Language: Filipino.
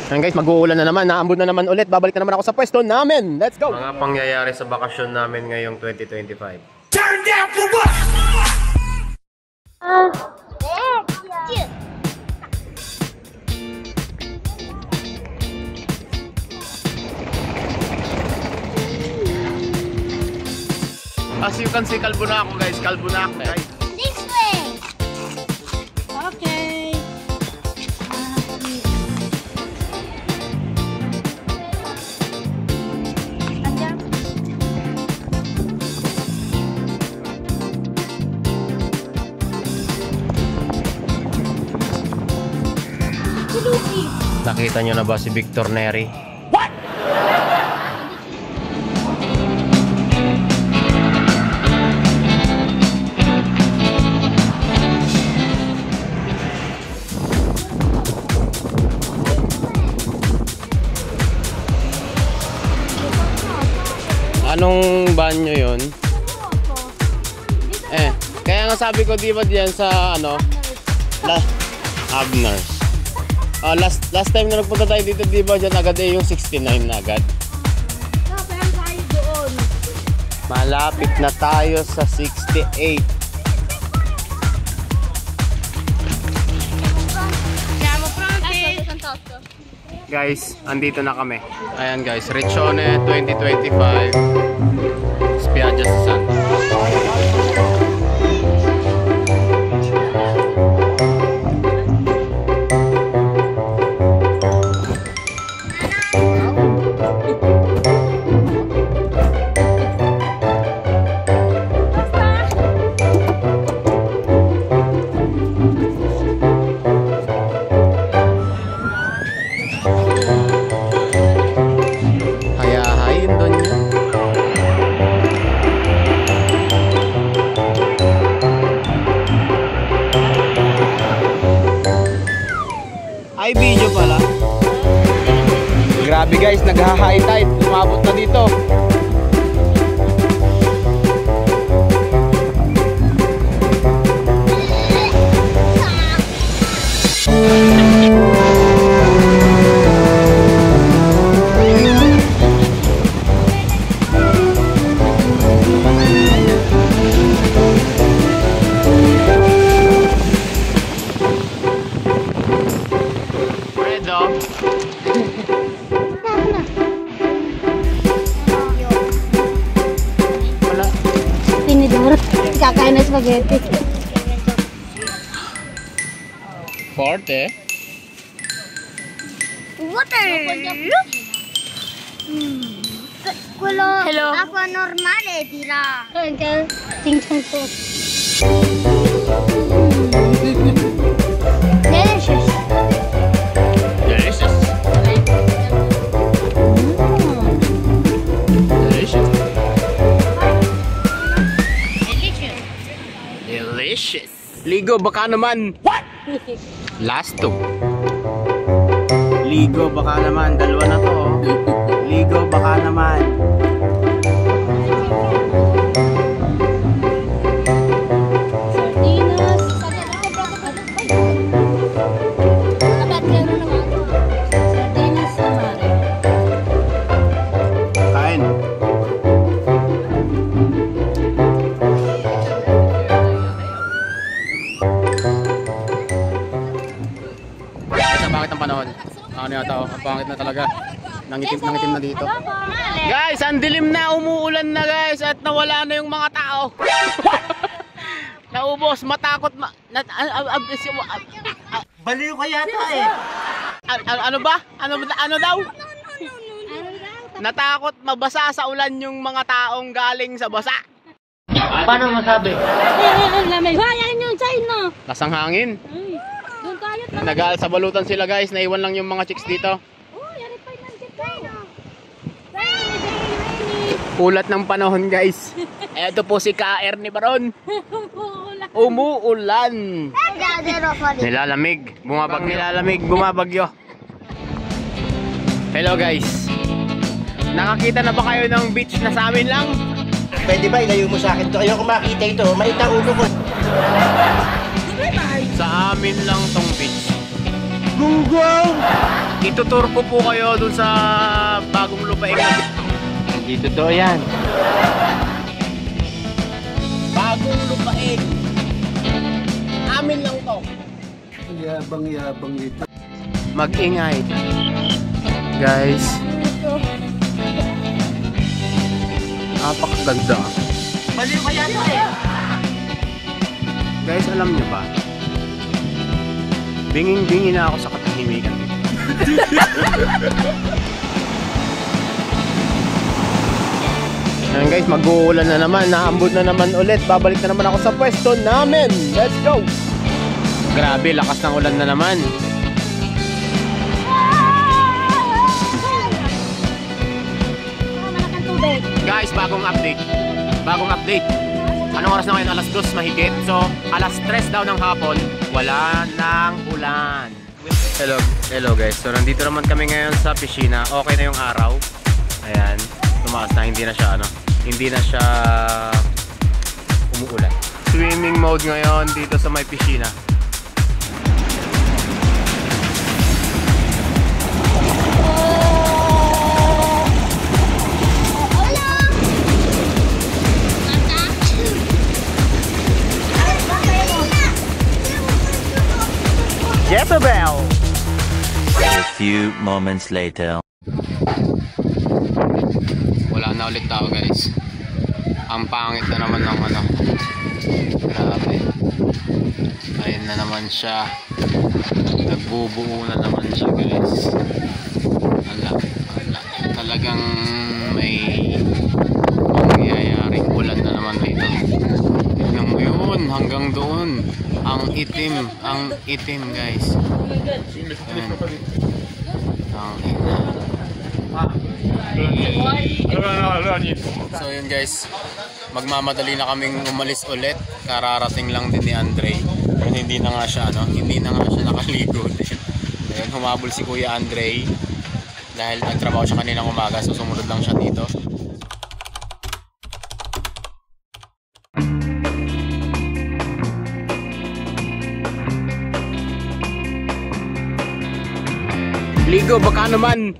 Ayan guys, mag-uulan na naman, naambon na naman ulit. Babalik na naman ako sa pwesto namin. Let's go! Mga pangyayari sa bakasyon namin ngayong 2025. Turn down for what? As you can see, kalbo na ako guys. Kalbo na ako guys. This way! Okay. Nakita nyo na ba si Victor Neri? Anong banyo yun? Kaya nga sabi ko di ba diyan sa ano? Agnars. Last time na nagpunta tayo dito di ba diyan agad yung 69 na agad. Malapit na tayo sa 68. Guys, andito na kami. Ayan guys, Riccione 2025 Spiaggia San. Ay, video pala. Grabe guys, nagha-high tide. Lumabot na dito. Kakain na spaghetti. Forte. Water. Hello. Aqua normale dirà. Ting tong sauce. Delicious. Delicious. Delicious. Delicious. Ligo baka naman. What? Last two. Ligo baka naman. Dalawa na to. Ligo baka naman. Kain. Bakit ang panahon? Ano yata, ang pangit na talaga. Nangitim na dito. Guys, ang dilim na, umuulan na guys at nawala na yung mga tao. Naubos, matakot. Baliw ka yata eh. Ano ba? Ano daw? Natakot mabasa sa ulan yung mga taong galing sa basa. Paano masabi? May bayan yung China. Lasang hangin. Doon tayo. Nag-aal sa balutan sila guys, naiwan lang yung mga chicks dito. Ulat ng panahon guys. Eto po si KR ni Baron. Umuulan. Nilalamig. Bumabagyo. Hello guys. Nakakita na ba kayo ng beach na sa amin lang? Pwede ba ilayo mo sa akin to? Ayoko makita ito. May ulo ko. Sa amin lang tong beach. Gunggong! Itutur ko po kayo dun sa bagong lupaing na Hindi totoo yan. bagong lupaing. Amin lang to. Yabang nito. Mag-ingay. Guys. Napakaganda. Baliw kaya to eh. Guys, alam niyo ba? Binging-bingi na ako sa katahimikan dito. Ayan guys, mag-uulan na naman. Naambot na naman ulit. Babalik na naman ako sa pwesto namin. Let's go! Grabe, lakas ng ulan na naman. Malaking tubig. Guys, bagong update. Bagong update. Anong oras na ngayon? Alas 2 mahigit. So, alas 3 daw ng hapon, wala nang ulan. Hello guys. So, nandito naman kami ngayon sa piscina. Okay na yung araw. Ayan. Tumaas na. Hindi na siya umuulan. Swimming mode ngayon dito sa may piscina. Jezebel! A few moments later. Wala na ulit tao guys. Ang pangit na naman ng ano. Grabe. Ayun na naman siya. Nagbubuo na naman siya guys. Ala. Talagang may mangyayaring ulan na naman dito. Tignan mo yun. Hanggang doon. Ang itim guys. Ayan. So yun guys, magmamadali na kaming umalis ulit. Kararating lang din ni Andre. Pero hindi na nga siya nakaligo din. Ayun, humabol si Kuya Andre dahil nagtrabaho siya kaninang umaga, so sumunod lang siya dito. Ligo, baka naman.